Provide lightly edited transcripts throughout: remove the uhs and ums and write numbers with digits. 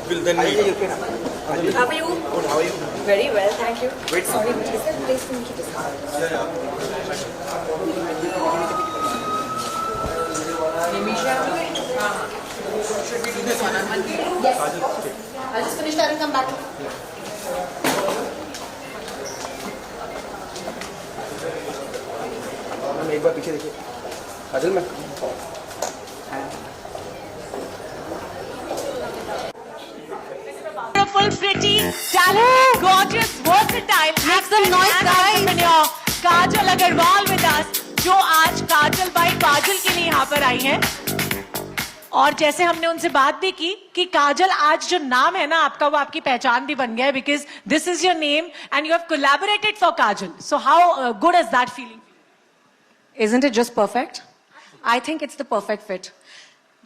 Will then we... How are you? Good, how are you? Very well, thank you. Wait, Sorry, but is there a place for me to discuss? Nimisha? Should we do this one? Yes, of course. I'll just finish that and come back. Ma'am एक बार पीछे देखिए काजल ma'am Beautiful, pretty, talented, gorgeous, versatile, Make some noise, guys. entrepreneur, Kajal Aggarwal with us, जो आज काजल by काजल के लिए यहाँ पर आई हैं। और जैसे हमने उनसे बात भी की कि काजल आज जो नाम है ना आपका वो आपकी पहचान भी बन गया है because this is your name and you have collaborated for Kajal. So how good is that feeling? Isn't it just perfect? I think it's the perfect fit.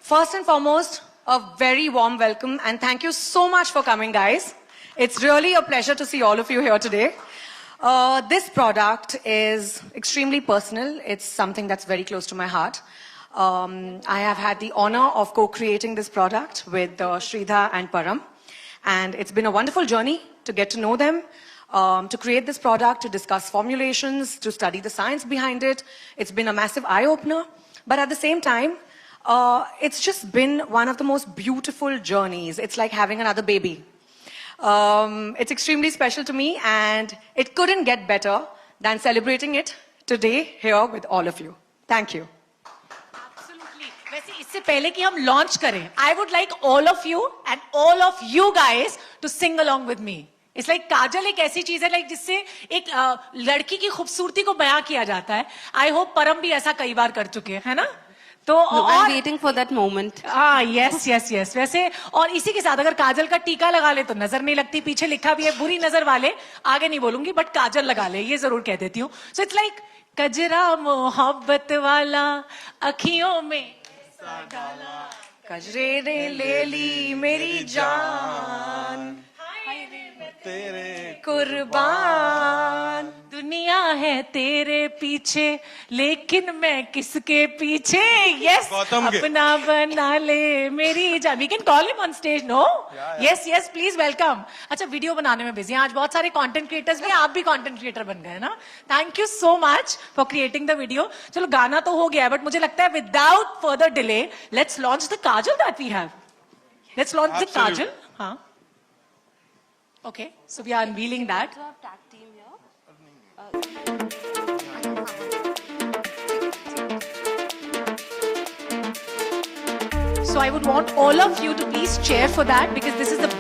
First and foremost, a very warm welcome and thank you so much for coming, guys. It's really a pleasure to see all of you here today. This product is extremely personal. It's something that's very close to my heart. I have had the honor of co-creating this product with Sridhar and Param. And it's been a wonderful journey to get to know them, to create this product, to discuss formulations, to study the science behind it. It's been a massive eye-opener. But at the same time, it's just been one of the most beautiful journeys. It's like having another baby. It's extremely special to me and it couldn't get better than celebrating it today here with all of you. Thank you. Absolutely. वैसे इससे पहले कि हम launch करें, I would like all of you and all of you guys to sing along with me. It's like काजल एक ऐसी चीज है like जिससे एक लड़की की खूबसूरती को बयां किया जाता है. I hope परम भी ऐसा कई बार कर चुके हैं, है ना? तो I'm waiting for that moment. हाँ, yes. वैसे और इसी के साथ अगर काजल का टीका लगा ले तो नजर नहीं लगती. पीछे लिखा भी है बुरी नजर वाले, आगे नहीं बोलूंगी बट काजल लगा ले, ये जरूर कह देती हूँ. So it's like कजरा मोहब्बत वाला अखियों में कजरे ने ले ली मेरी जान, तेरे कुर्बान, दुनिया है तेरे पीछे लेकिन मैं किसके पीछे. Yes, अपना बना ले मेरी जान. We can call him on stage, no? Yes, please welcome. अच्छा, वीडियो बनाने में बिजी हैं आज बहुत सारे कंटेंट क्रिएटर्स भी. आप भी कंटेंट क्रिएटर बन गए ना. Thank you so much for creating the video. चलो गाना तो हो गया है बट मुझे लगता है without further delay let's launch the kajal that we have. Let's launch the kajal. हाँ, okay, so we are unveiling that. Do you have tag team here? So I would want all of you to please cheer for that because this is the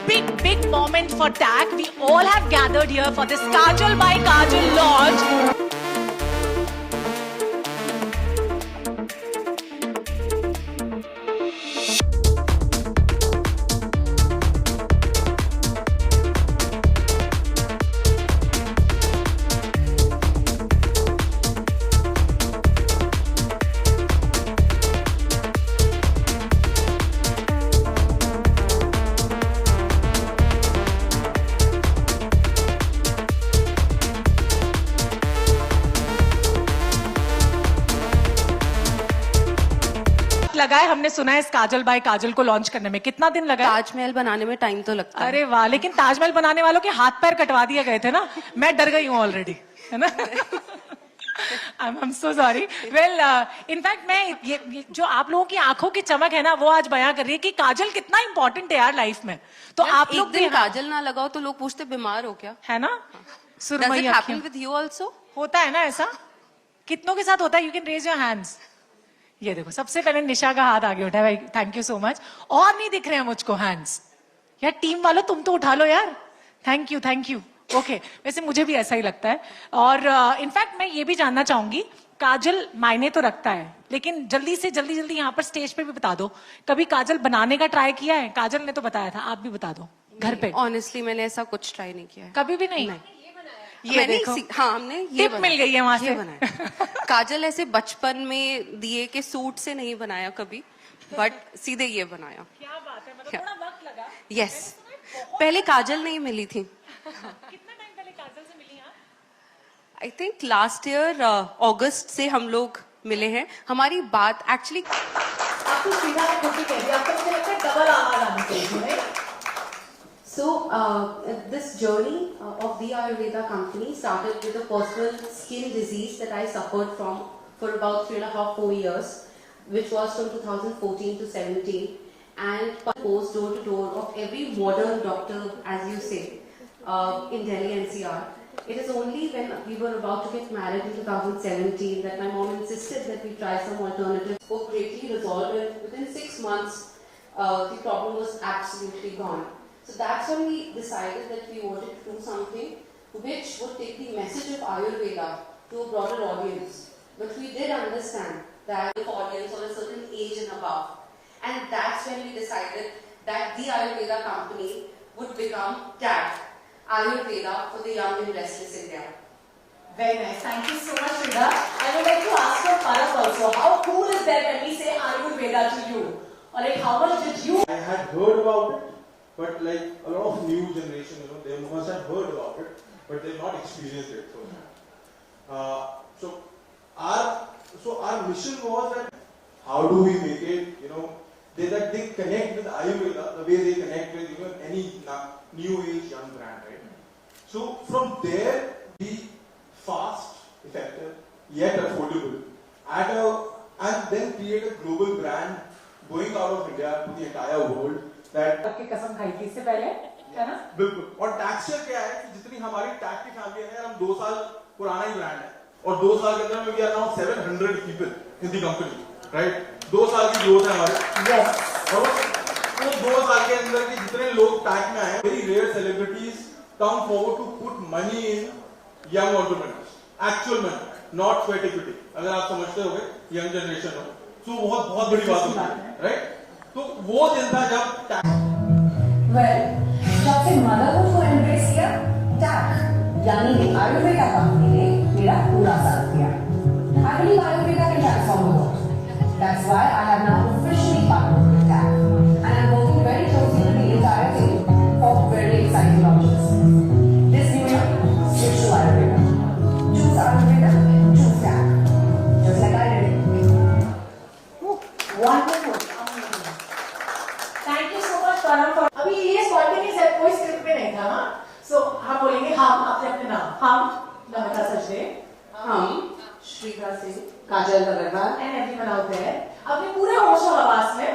big moment for TAG. We all have gathered here for this Kajal by Kajal launch. लगाए हमने सुना है इस काजल bye काजल को launch करने में कितना दिन लगा? ताजमहल बनाने में टाइम तो लगता है. अरे वाह, लेकिन ताजमहल बनाने वालों के हाथ पैर कटवा दिए गए थे ना. मैं डर गई हूँ ऑलरेडी, है ना. I'm so sorry. Well, in fact मैं ये जो आप लोगों की आंखों की चमक है ना वो आज बयां कर रही है कि काजल कितना इंपॉर्टेंट है यार लाइफ में. तो आप लोग एक दिन काजल ना लगाओ तो लोग पूछते बीमार हो क्या, है ना. Does it happen with you also? होता है ना ऐसा, कितनों के साथ होता है. You can raise your hands. ये देखो सबसे पहले निशा का हाथ आगे उठा है भाई. Thank you so much. और नहीं दिख रहे हैं मुझको हैंड्स. यार टीम वालों तुम तो उठा लो यार. Thank you. ओके, वैसे मुझे भी ऐसा ही लगता है. और इनफैक्ट मैं ये भी जानना चाहूंगी, काजल मायने तो रखता है लेकिन जल्दी से जल्दी यहाँ पर स्टेज पे भी बता दो, कभी काजल बनाने का ट्राई किया है? काजल ने तो बताया था, आप भी बता दो घर पे. ऑनेस्टली मैंने ऐसा कुछ ट्राई नहीं किया है. कभी भी नहीं. ये देखो, हाँ हमने ये टिप मिल गई है वहां से. काजल ऐसे बचपन में दिए के सूट से नहीं बनाया कभी, बट सीधे ये बनाया. क्या बात है, मतलब थोड़ा वक्त लगा. यस, पहले काजल नहीं मिली थी. कितना टाइम पहले काजल से मिली आप? आई थिंक लास्ट ईयर अगस्त से हम लोग मिले हैं. हमारी बात एक्चुअली आपको सीधा खुद ही कह दिया, आपको मुझे लगता है डबल आवाज आनी चाहिए. this journey of the Ayurveda company started with a personal skin disease that I suffered from for about 3.5-4 years, which was from 2014 to 17, and posed door to door of every modern doctor, as you say, in Delhi NCR. It is only when we were about to get married in 2017 that my mom insisted that we try some alternatives. Spoke greatly resolved, and within 6 months, the problem was absolutely gone. So that's when we decided that we wanted to do something which would take the message of Ayurveda to a broader audience. But we did understand that the audience of a certain age and above. And that's when we decided that the Ayurveda company would become TAG, Ayurveda for the Young and Restless India. Very nice. Thank you so much, Sridhar. I would like to ask for Parag also. How cool is that when we say Ayurveda to you? Or like how much did you? I had heard about it, but like a lot of new generation, they must have heard about it, but they've not experienced it. So our mission was that how do we make it, that they connect with Ayurveda the way they connect with any new age young brand, right? So from there, be fast, effective, yet affordable, and then create a global brand going out of India to the entire world. That आपकी कसम खाई थी इससे पहले, क्या ना? बिल्कुल. और टैक्सचर क्या है कि जितनी हमारी टैग की फैमिली है, हम 2 साल पुराना ही ब्रांड है और 2 साल के अंदर में we are now 700 people in the company, right? 2 साल की ग्रोथ है हमारी. Yes. और वो 2 साल के अंदर के जितने लोग टैग में आए, very rare celebrities come forward to put money in young entrepreneurs, actual money, not sweat equity. अगर आप समझते होगे young generation हो, तो बहुत बड़ी बात होती है, right? तो वो दिन था जब जब से मदरहुड को एम्ब्रेस किया, टैग यानी कि आयुर्वेदा कंपनी ने मेरा पूरा साथ दिया. I believe Ayurveda can transform the world. That's why I have now officially partnered with TAG, and I'm working very closely with the entire team for very exciting launches. This new year, switch to Ayurveda. Choose Ayurveda, choose TAG. Just like I did. Wonderful. Thank you so much, Param, for अभी ये spontaneous है, कोई script में नहीं था, हाँ? So हम बोलेंगे हम अपने नाम, हम नमिता सचदेव, हम श्रीधा सिंह, काजल Agarwal, and everyone out there, अपने पूरे होश और आवाज में,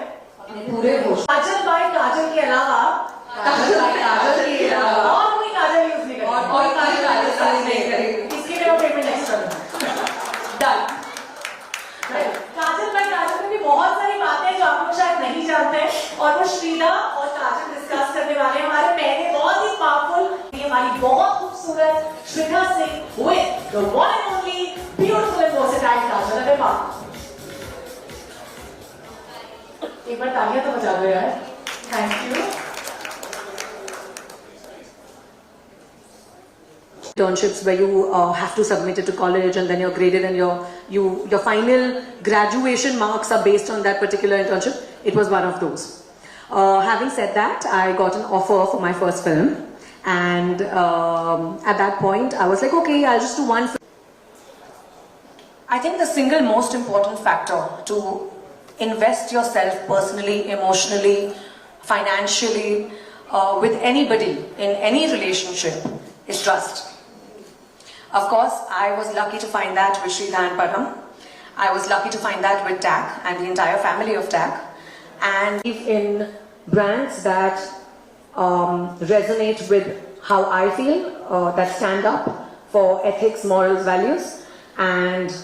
पूरे होश. काजल बाई काजल के अलावा, और कोई काजल यूज नहीं करेंगे, और कोई काजल यूज नहीं करेंगे. इसके लिए वो पेमेंट एक्स्ट्रा देना. Done. काजल भाई काजल में भी बहुत सारी बातें हैं जो आप लोग शायद नहीं जानते हैं और वो श्रीधा और काजल डिस्कस करने वाले हैं. हमारे पहले बहुत ही पावरफुल, ये हमारी बहुत खूबसूरत Shridha Singh with the one and only beautiful and versatile काजल अग्रवाल. एक बार तालियां तो बजा दो यार. Thank you. Internships where you have to submit it to college and then you're graded and your final graduation marks are based on that particular internship. It was one of those. Having said that, I got an offer for my first film, and at that point I was like, okay, I'll just do one film. I think the single most important factor to invest yourself personally, emotionally, financially with anybody in any relationship is trust. Of course, I was lucky to find that with Sridhar and Param. I was lucky to find that with TAG and the entire family of TAG. And in brands that resonate with how I feel, that stand up for ethics, morals, values, and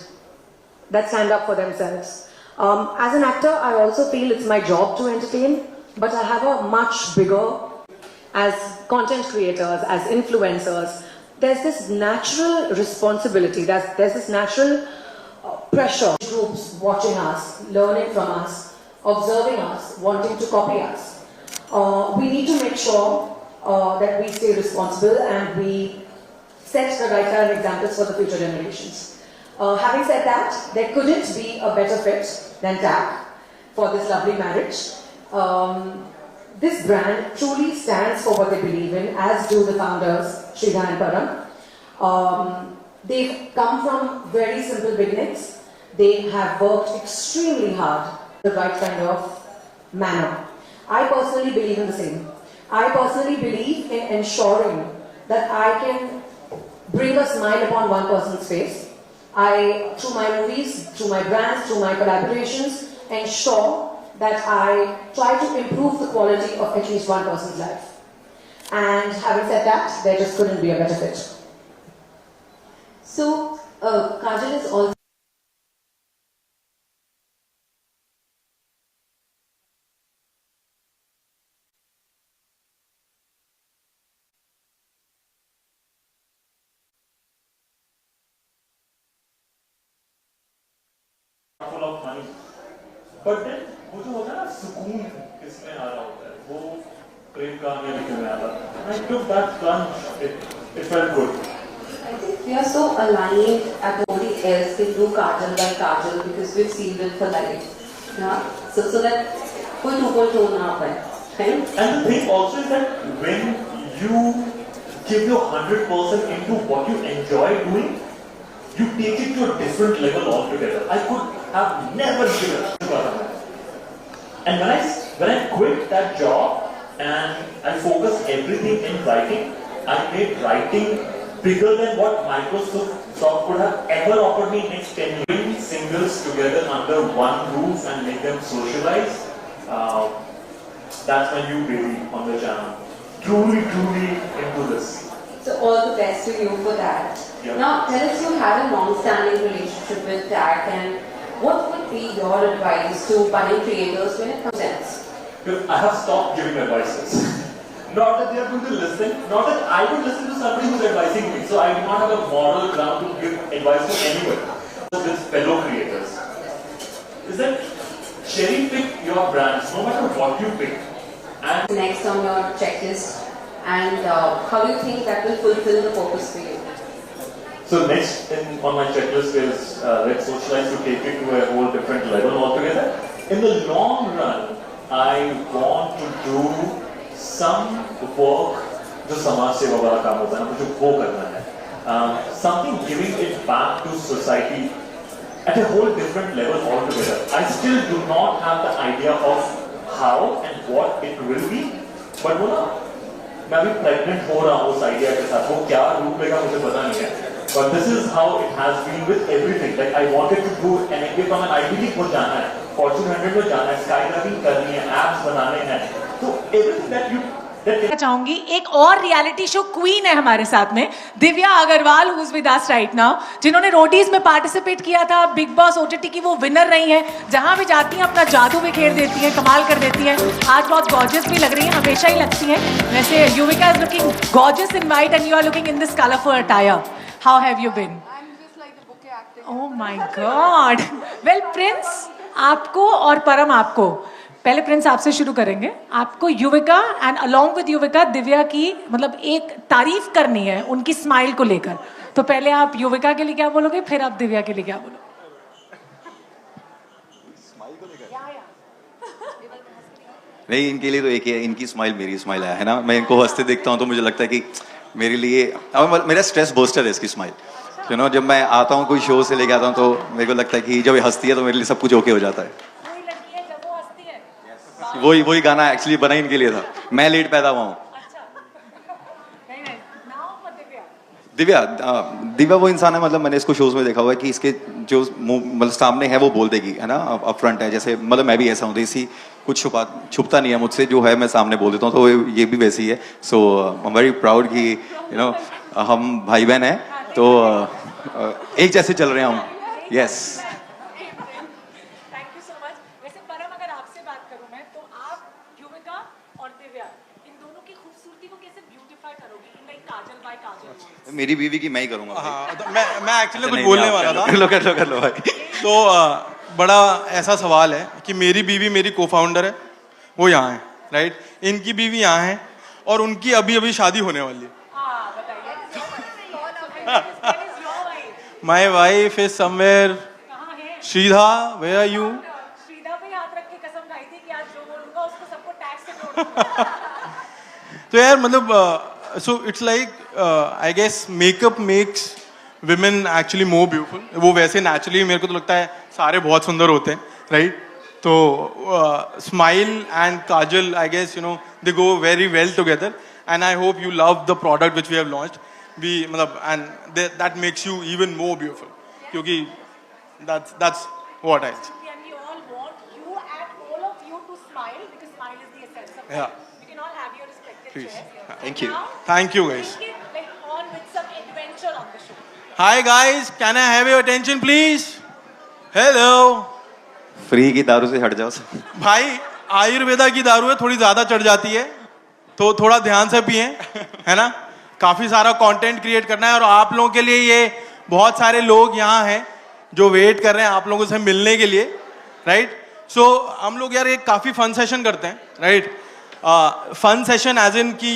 that stand up for themselves. As an actor, I also feel it's my job to entertain, but I have a much bigger, as content creators, as influencers, there's this natural responsibility, there's this natural pressure. Groups watching us, learning from us, observing us, wanting to copy us. We need to make sure that we stay responsible and we set the right kind of examples for the future generations. Having said that, there couldn't be a better fit than TAG for this lovely marriage. This brand truly stands for what they believe in, as do the founders, Sridhar and Param. They've come from very simple beginnings. They have worked extremely hard, the right kind of manner. I personally believe in the same. I personally believe in ensuring that I can bring a smile upon one person's face. I, through my movies, through my brands, through my collaborations, ensure that I try to improve the quality of at least one person's life. And having said that, there just couldn't be a better fit. So, Kajal is also full of money. But then वो जो होता है ना सुकून किसमें आ रहा होता है वो प्रेम कहानी लिखने में आ रहा है. I took that plunge. It felt good. I think we are so aligned at nobody else can do Kajal by Kajal because we've seen it for life. Yeah? So that कोई टूपल टोल ना पाए. Right? And the thing also is that when you give your 100% into what you enjoy doing, you take it to a different level altogether. I could have never given it. And when I quit that job and I focused everything in writing, I made writing bigger than what Microsoft could have ever offered me next 10 years. Bring singles together under one roof and make them socialize. That's my new baby on the channel. Truly into this. So all the best to you for that. Yeah. Now tell us, you had a long-standing relationship with TAC, and what would be your advice to budding creators when it comes to sense? I have stopped giving advices. Not that they are going to listen, not that I would listen to somebody who's advising me. So I do not have a moral ground to give advice to anyone. With fellow creators, is that cherry pick your brands, no matter what you pick. And Next on your checklist, and how do you think that will fulfill the purpose for you? so next on my checklist is Let's Socialize to take it to a whole different level altogether. In the long run, I want to do some work जो समाज सेवा वाला काम होता है ना, मुझे वो करना है. Something giving it back to society at a whole different level altogether. I still do not have the idea of how and what it will be, but वो ना मैं अभी pregnant हो रहा हूँ उस idea के साथ. वो क्या रूप लेगा मुझे पता नहीं है. But this is how it has been with everything. Like I wanted to do an MBA from an Ivy League को जाना है, Fortune 100 में जाना है, skydiving करनी है, apps बनाने हैं. तो everything that you चाहूंगी एक और रियलिटी शो क्वीन है हमारे साथ में, Divya Agarwal, who is with us right now, जिन्होंने रोडीज में पार्टिसिपेट किया था, बिग बॉस ओटीटी की वो विनर रही हैं, जहां भी जाती हैं अपना जादू बिखेर देती हैं, कमाल कर देती हैं. आज बहुत गॉर्जियस भी लग रही हैं, हमेशा ही लगती हैं. वैसे Yuvika is looking gorgeous in white and you are looking in this colourful attire. How have you been? Oh my god. Well Prince आपको और परम आपको, पहले प्रिंस आपसे शुरू करेंगे. आपको Yuvika and along with Yuvika Divya की मतलब एक तारीफ करनी है उनकी स्माइल को लेकर. तो पहले आप युविका के लिए क्या बोलोगे, फिर आप दिव्या के लिए क्या बोलोगे? नहीं, इनके लिए तो एक ही है, इनकी स्माइल मेरी स्माइल है ना. मैं इनको हंसते देखता हूँ तो मुझे लगता है कि मेरे लिए मेरा स्ट्रेस बूस्टर है इसकी स्माइल. यू नो, जब मैं आता हूँ कोई शो से लेके आता हूँ तो मेरे को लगता है कि जब ये हंसती है तो मेरे लिए सब कुछ ओके हो जाता है. वही गाना एक्चुअली बना ही इनके लिए था. मैं लेट पैदा हुआ हूँ. दिव्या वो इंसान है, मतलब मैंने इसको शोज में देखा हुआ है कि इसके जो मतलब सामने है वो बोल देगी, है ना, अप फ्रंट है. जैसे मतलब मैं भी ऐसा हूँ, इसी कुछ छुपता नहीं है मुझसे, जो है मैं सामने बोल देता हूँ. तो ये भी वैसी है. सो आई एम वेरी प्राउड कि यू नो हम भाई बहन हैं तो एक जैसे चल रहे हैं हम. यस. मेरी बीवी की मैं ही करूंगा. हाँ, तो मैं एक्चुअली कुछ बोलने वाला था. कर लो भाई. तो बड़ा ऐसा सवाल है कि मेरी बीवी मेरी को-फाउंडर है, वो यहाँ है, राइट. इनकी बीवी यहाँ है और उनकी अभी शादी होने वाली है. My wife is somewhere. Shridha, where are you? Shridha पे हाथ रख के कसम खाई थी कि आज जो बोलूंगा उसको सबको टैक्स से जोड़. तो यार मतलब so it's like I guess makeup makes women actually more beautiful. वो वैसे naturally मेरे को तो लगता है सारे बहुत सुंदर होते हैं, right? तो Smile and Kajal, I guess, you know, they go very well together, and I hope you love the product which we have launched. That makes you even more beautiful. क्योंकि that's what I see. And we all want you and all of you to smile, because smile is the essence of Yeah. life. You can all have your respective Please. chairs. Thank you. Now, Thank you, guys. take it like on with some adventure on the show. Hi guys, can I have your attention please? Hello. Free की दारू से हट जाओ. भाई आयुर्वेदा की दारू है, थोड़ी ज्यादा चढ़ जाती है, तो थोड़ा ध्यान से पिए, है ना. काफी सारा कंटेंट क्रिएट करना है, और आप लोगों के लिए ये बहुत सारे लोग यहाँ हैं जो वेट कर रहे हैं आप लोगों से मिलने के लिए, राइट. सो हम लोग यार एक काफी फन सेशन करते हैं, right. Fun session as in की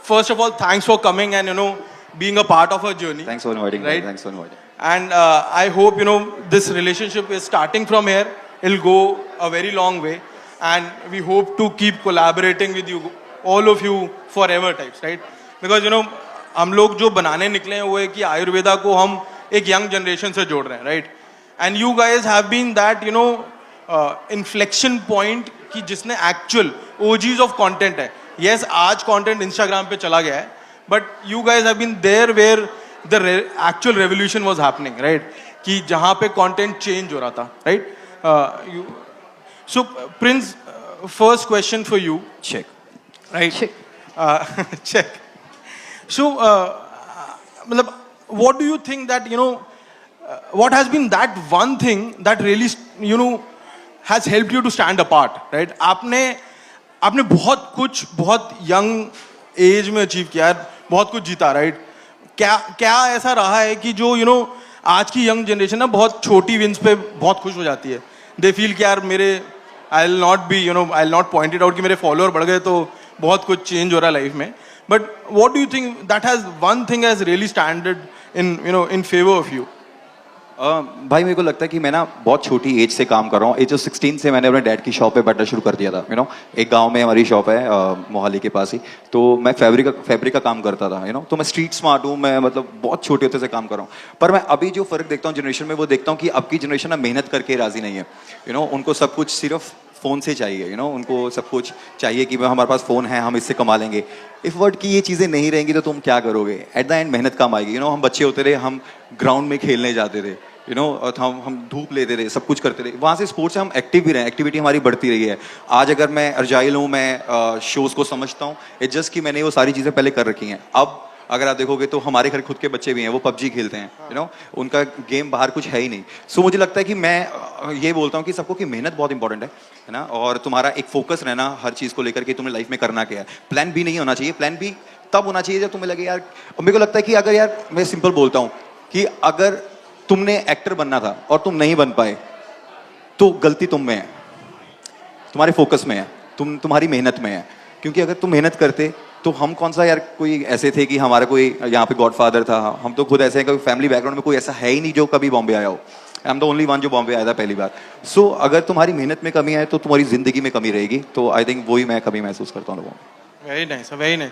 first of all thanks for coming and you know being a part of our journey. Thanks for inviting. Right? Thanks for inviting. And I hope, you know, this relationship is starting from here. It'll go a very long way, and we hope to keep collaborating with you, all of you, forever types, right? Because you know, हम लोग जो बनाने निकले हैं वो है कि आयुर्वेदा को हम एक यंग जनरेशन से जोड़ रहे हैं, right? And you guys have been that, you know, inflection point कि जिसने actual OGs of content है. Yes, आज content Instagram पे चला गया है, but you guys have been there where the actual revolution was happening, right? कि जहाँ पे content change हो रहा था, right? So Prince, first question for you. Check. Right? Check. Check. So, मतलब, what do you think that, you know, what has been that one thing that really, you know, has helped you to stand apart, right? आपने बहुत कुछ बहुत young age में achieve किया है, बहुत कुछ जीता, right? क्या ऐसा रहा है कि जो, you know, आज की young generation ना बहुत छोटी wins पे बहुत खुश हो जाती है. They feel कि यार मेरे I'll not point it out कि मेरे follower बढ़ गए तो बहुत कुछ change हो रहा है life में. But what do you think that has one thing has really standed in favor of you? भाई मेरे को लगता है कि मैं ना बहुत छोटी एज से काम कर रहा हूँ. एज ऑफ 16 से मैंने अपने डैड की शॉप पे बैठना शुरू कर दिया था. एक गांव में हमारी शॉप है मोहाली के पास ही. तो मैं फैब्रिक का काम करता था. तो मैं स्ट्रीट स्मार्ट हूँ. मैं मतलब बहुत छोटे होते से काम कर रहा हूँ. पर मैं अभी जो फर्क देखता हूँ जनरेशन में, वो देखता हूँ कि अब की जनरेशन ना मेहनत करके राजी नहीं है. उनको सब कुछ सिर्फ फ़ोन से चाहिए. उनको सब कुछ चाहिए कि हमारे पास फ़ोन है, हम इससे कमा लेंगे. इफ़ वर्ड की ये चीज़ें नहीं रहेंगी तो तुम क्या करोगे. एट द एंड मेहनत काम आएगी. हम बच्चे होते रहे, हम ग्राउंड में खेलने जाते थे, और हम धूप लेते थे, सब कुछ करते थे. वहाँ से स्पोर्ट्स से हम एक्टिव भी रहे, एक्टिविटी हमारी बढ़ती रही है. आज अगर मैं अर्जाइल हूँ, मैं शोज़ को समझता हूँ, इट्स जस्ट कि मैंने वो सारी चीज़ें पहले कर रखी हैं. अब अगर आप देखोगे तो हमारे घर खुद के बच्चे भी हैं, वो पबजी खेलते हैं. उनका गेम बाहर कुछ है ही नहीं. सो मुझे लगता है कि मैं ये बोलता हूँ कि सबको कि मेहनत बहुत इंपॉर्टेंट है ना. और तुम्हारा एक फोकस रहना हर चीज़ को लेकर के तुम्हें लाइफ में करना क्या है. प्लान बी नहीं होना चाहिए. प्लान बी तब होना चाहिए जब तुम्हें लगे यार. मेरे को लगता है कि अगर यार, मैं सिंपल बोलता हूँ कि अगर तुमने एक्टर बनना था और तुम नहीं बन पाए तो गलती तुम में है, तुम्हारे फोकस में है, तुम्हारी मेहनत में है. क्योंकि अगर तुम मेहनत करते तो हम कौन सा यार कोई ऐसे थे कि हमारा कोई यहाँ पे गॉडफादर था. हम तो खुद ऐसे हैं कि फैमिली बैकग्राउंड में कोई ऐसा है ही नहीं जो कभी बॉम्बे आया हो. I am the only one जो बॉम्बे आया था पहली बार. सो अगर तुम्हारी मेहनत में कमी है तो तुम्हारी जिंदगी में कमी रहेगी. तो आई थिंक वही मैं कभी महसूस करता हूँ. Very nice, very nice.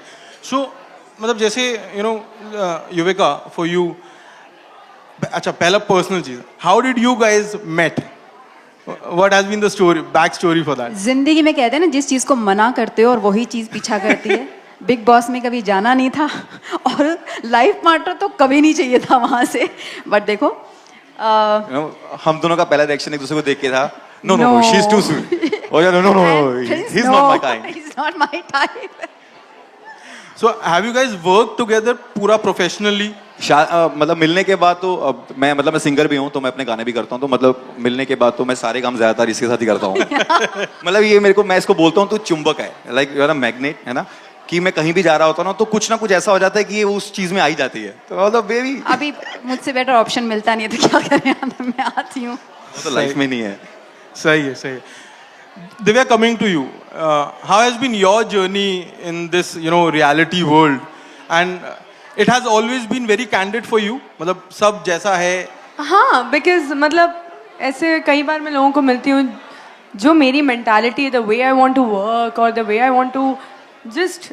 So मतलब जैसे युविका, फॉर यू, अच्छा पहला पर्सनल चीज, how did you guys met? What has been the story, back story for that? जिंदगी में कहते हैं ना, जिस चीज को मना करते हो और वही चीज पीछा करती है. बिग बॉस में कभी जाना नहीं था और लाइफ पार्टनर तो कभी नहीं चाहिए था वहां से. बट देखो हम दोनों का पहला रिएक्शन एक दूसरे को देख के था, no no she is too sweet. Oh no no no he is not my kind. He is not my type. So have you guys worked together पूरा प्रोफेशनली? मतलब मिलने के बाद तो मैं सिंगर भी हूँ, तो मैं अपने गाने भी करता हूँ. तो मतलब मिलने के बाद तो मैं सारे काम ज्यादातर इसके साथ ही करता हूँ. मतलब ये मैं इसको बोलता हूँ तो चुंबक है, like you are a magnet, है ना. कि मैं कहीं भी जा रहा होता हूँ ना तो कुछ ना कुछ ऐसा हो जाता है कि ये उस चीज में आ ही जाती है. तो मतलब बेबी अभी मुझसे बेटर ऑप्शन मिलता नहीं है तो क्या करें, मैं आती हूँ. तो लाइफ में नहीं है. सही है, सही है. Divya, coming to you, how has been your journey in this, reality world? And it has always been very candid for you. मतलब सब जैसा है. हाँ, because मतलब ऐसे कई बार मैं लोगों को मिलती हूँ जो मेरी mentality, the way I want to work or the way I want to just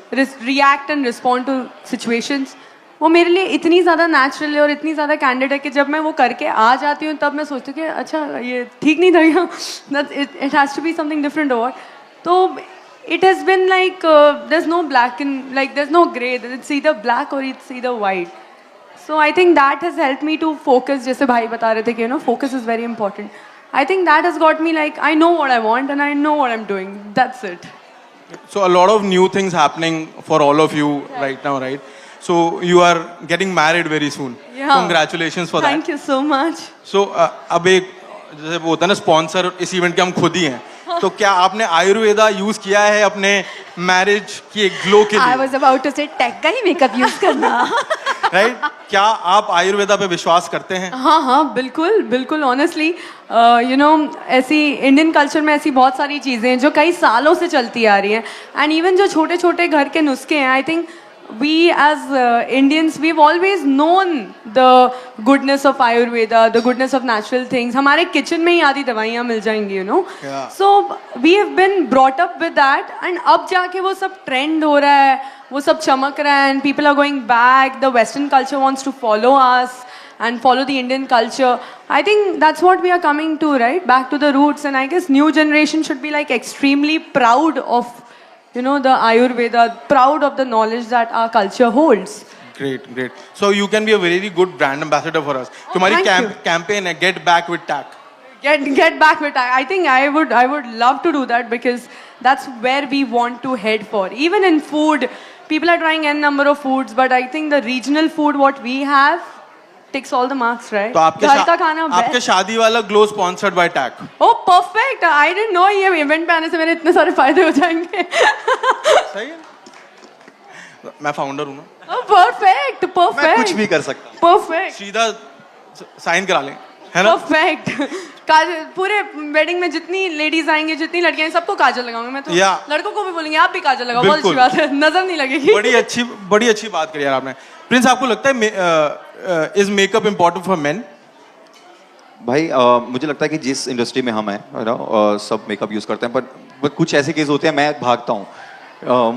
react and respond to situations, वो मेरे लिए इतनी ज़्यादा नेचुरल है और इतनी ज़्यादा कैंडिड है कि जब मैं वो करके आ जाती हूँ तब मैं सोचती हूँ कि अच्छा ये ठीक नहीं था it has to be something different और तो it has been like there's no black and like there's no gray, it's either black or it's either white. So I think that has helped me to focus, जैसे भाई बता रहे थे कि focus is very important. I think that has got me like I know what I want and I know what I'm doing. That's it. So a lot of new things happening for all of you right now, right? So you are getting married very soon. Yeah. Congratulations for that. Thank you so much. So अब एक जैसे वो होता है ना sponsor इस event के हम खुद ही हैं. तो क्या आपने आयुर्वेदा यूज किया है अपने मैरिज की ग्लो के लिए? I was about to say TAC का ही मेकअप यूज करना. राइट क्या आप आयुर्वेदा पे विश्वास करते हैं? हाँ बिल्कुल बिल्कुल ऑनेस्टली ऐसी इंडियन कल्चर में ऐसी बहुत सारी चीज़ें हैं जो कई सालों से चलती आ रही हैं एंड इवन जो छोटे छोटे घर के नुस्खे हैं I think we as Indians we've always known the goodness of Ayurveda, the goodness of natural things. हमारे किचन में ही आधी दवाइयाँ मिल जाएंगी so we have been brought up with that and अब जाके वो सब trend हो रहा है, वो सब चमक रहा है and people are going back, the western culture wants to follow us and follow the Indian culture. I think that's what we are coming to, right? Back to the roots, and I guess new generation should be like extremely proud of the Ayurveda, proud of the knowledge that our culture holds. Great. So you can be a very good brand ambassador for us. तुम्हारी campaign है Get Back with TAC. Get back with TAC. I think I would love to do that because that's where we want to head for. Even in food, people are trying n number of foods, but I think the regional food what we have ticks all the marks, right? तो आपके शादी वाला glow sponsored by TAC. Oh, perfect! I didn't know ये event पे आने से मेरे इतने सारे फायदे हो जाएंगे. सही है. मैं फाउंडर हूँ ना. Oh, perfect. मैं कुछ भी कर सकता हूँ. Perfect. सीधा साइन करा लें, है ना? Perfect. काजल पूरे वेडिंग में जितनी लेडीज आएंगी जितनी लड़कियां सबको काजल लगाऊंगे मैं तो. लड़कों को भी बोलेंगे आप भी काजल लगाओ. बहुत अच्छी बात है, नजर नहीं लगेगी. बड़ी अच्छी बात करी यार आपने. प्रिंस आपको लगता है is makeup important for men? भाई मुझे लगता है कि जिस इंडस्ट्री में हम हैं सब मेकअप यूज करते हैं पर कुछ ऐसे केस होते हैं मैं भागता हूँ.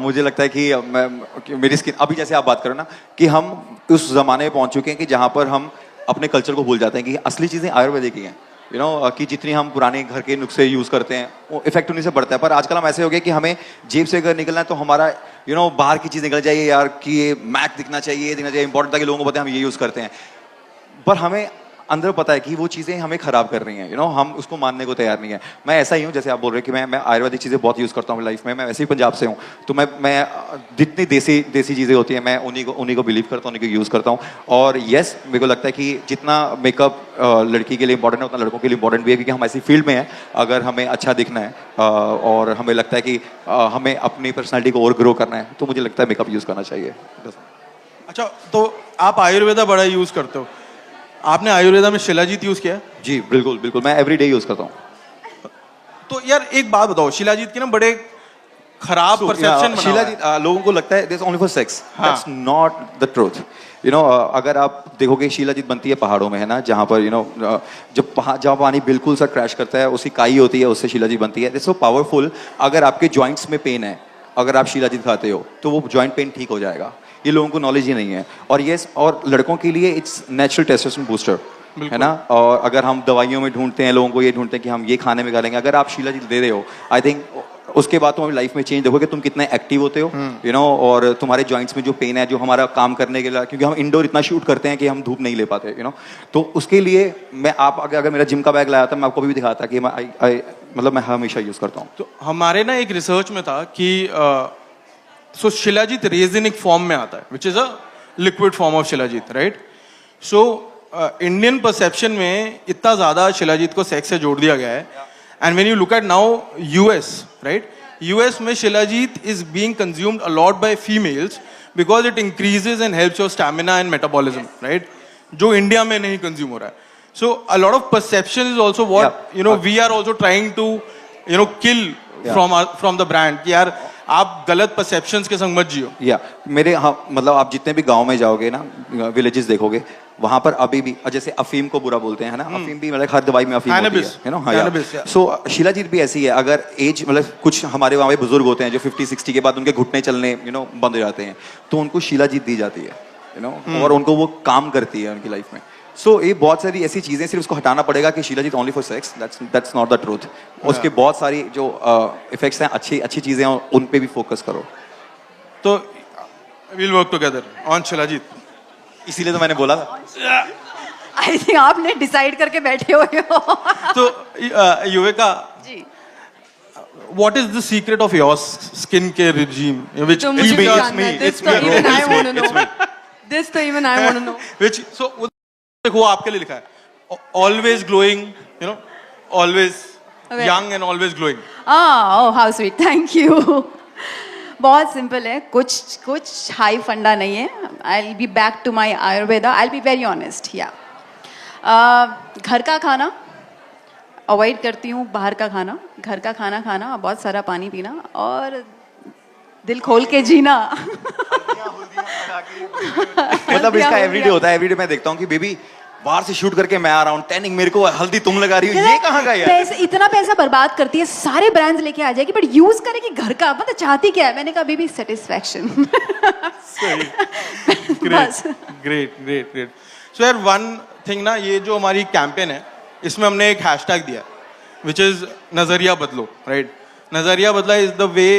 मुझे लगता है कि मेरी स्किन अभी जैसे आप बात करो ना कि हम उस जमाने में पहुंच चुके हैं कि जहाँ पर हम अपने कल्चर को भूल जाते हैं कि असली चीज़ें आयुर्वेदिक ही हैं. कि जितनी हम पुराने घर के नुस्खे यूज़ करते हैं वो इफेक्ट उन्हीं से बढ़ता है. पर आजकल हम ऐसे हो गए कि हमें जेब से अगर निकलना है तो हमारा बाहर की चीज़ निकल जाइए यार कि ये मैक दिखना चाहिए इंपॉर्टेंट था कि लोगों को पता है हम ये यूज़ करते हैं पर हमें अंदर पता है कि वो चीज़ें हमें ख़राब कर रही हैं. हम उसको मानने को तैयार नहीं है. मैं ऐसा ही हूँ जैसे आप बोल रहे हैं कि मैं आयुर्वेदिक चीज़ें बहुत यूज़ करता हूँ लाइफ में. मैं वैसे ही पंजाब से हूँ तो मैं जितनी देसी चीज़ें होती हैं मैं उन्हीं को बिलीव करता हूँ, उन्हीं को यूज़ करता हूँ. और येस मेरे को लगता है कि जितना मेकअप लड़की के लिए इंपॉर्टेंट है उतना लड़कों के लिए इंपॉर्टेंट भी है क्योंकि हम ऐसी फील्ड में हैं अगर हमें अच्छा दिखना है और हमें लगता है कि हमें अपनी पर्सनैलिटी को और ग्रो करना है तो मुझे लगता है मेकअप यूज़ करना चाहिए. अच्छा तो आप आयुर्वेदा बड़ा यूज़ करते हो. आपने आयुर्वेदा में शिलाजीत यूज किया? जी बिल्कुल मैं एवरीडे यूज करता हूँ. तो यार एक बात बताओ शिलाजीत की ना बड़े खराब परसेप्शन बना शिलाजीत लोगों को लगता है this only for sex. That's not the truth. अगर आप देखोगे शिलाजीत बनती है पहाड़ों में है ना जहाँ पर जब पानी बिल्कुल सा क्रैश करता है उसकी काई होती है उससे शिलाजीत बनती है. It's so powerful. अगर आपके जॉइंट्स में पेन है अगर आप शिलाजीत खाते हो तो वो जॉइंट पेन ठीक हो जाएगा. ये लोगों को नॉलेज ही नहीं है. और ये और लड़कों के लिए इट्स नेचुरल टेस्टोस्टेरोन बूस्टर है ना. और अगर हम दवाइयों में ढूंढते हैं लोगों को ये ढूंढते हैं कि हम ये खाने में खा लेंगे अगर आप शिलाजीत दे रहे हो आई थिंक उसके बाद तुम लाइफ में चेंज देखोगे तुम कितने एक्टिव होते हो और तुम्हारे जॉइंट्स में जो पेन है जो हमारा काम करने के लिए क्योंकि हम इंडोर इतना शूट करते हैं कि हम धूप नहीं ले पाते तो उसके लिए मैं अगर मेरा जिम का बैग लाया था मैं आपको भी दिखाता कि मैं हमेशा यूज करता हूँ. तो हमारे ना एक रिसर्च में था कि सो शिलाजीत रेजिनिक फॉर्म में आता है which is a liquid form of shilajit right. So Indian perception में इतना ज्यादा शिलाजीत को सेक्स से जोड़ दिया गया है and when you look at now US right US में shilajit is being consumed a lot by females because it increases and helps your stamina and metabolism right जो इंडिया में नहीं कंज्यूम हो रहा है. So a lot of perception is also what we are also trying to kill from the brand कि यार आप गलत परसेप्शंस के संग मत जियो. मेरे मतलब आप जितने भी गांव में जाओगे ना विलेजेस देखोगे वहां पर अभी भी जैसे अफीम को बुरा बोलते हैं ना अफीम भी मतलब हर दवाई में अफीम होती है ना. सो शिलाजीत भी ऐसी है. अगर एज मतलब कुछ हमारे वहाँ पे बुजुर्ग होते हैं जो 50-60 के बाद उनके घुटने चलने बंद हो जाते हैं तो उनको शिलाजीत दी जाती है यू नो, और उनको वो काम करती है उनकी लाइफ में. सो ये बहुत सारी ऐसी चीजें सिर्फ उसको हटाना पड़ेगा कि shilajit only for sex, that's not the truth. उसके बहुत सारी जो इफेक्ट्स हैं, अच्छी अच्छी चीजें हैं, उन पे भी फोकस करो. तो we'll work together on shilajit. इसीलिए तो मैंने बोला था. आई थिंक आपने डिसाइड करके बैठे हुए हो. तो युविका, जी. what is the secret of your skincare regime? Which तो मुझे it's me, भी it's जानना me, है. it's me, bro, Even I it's me, want to it's me. know. This तो even I want to know. Which so देखो आपके लिए लिखा है always glowing, you know, always Okay. young and always glowing. Oh how sweet, thank you. बहुत simple है, कुछ high funda नहीं है. I will be back to my Ayurveda. I will be very honest. या घर का खाना अवॉइड करती हूँ, बाहर का खाना. घर का खाना खाना, बहुत सारा पानी पीना और दिल खोल के जीना. मतलब इसका एवरीडे होता है. एवरीडे मैं देखता हूँ कि बेबी बाहर से शूट करके मैं आ रहा हूँ, टैनिंग मेरे को, हल्दी तुम लगा रही हो, ये कहाँ का यार. इतना पैसा बर्बाद करती है, सारे ब्रांड्स लेके आ जाएगी, बट यूज करेगी घर का. मतलब चाहती क्या है? मैंने कहा बेबी सेटिस्फैक्शन. ग्रेट. सो यार वन थिंग ना, ये जो हमारी कैंपेन है इसमें हमने एक हैशटैग दिया विच इज नजरिया बदलो. राइट, नजरिया बदला इज द वे.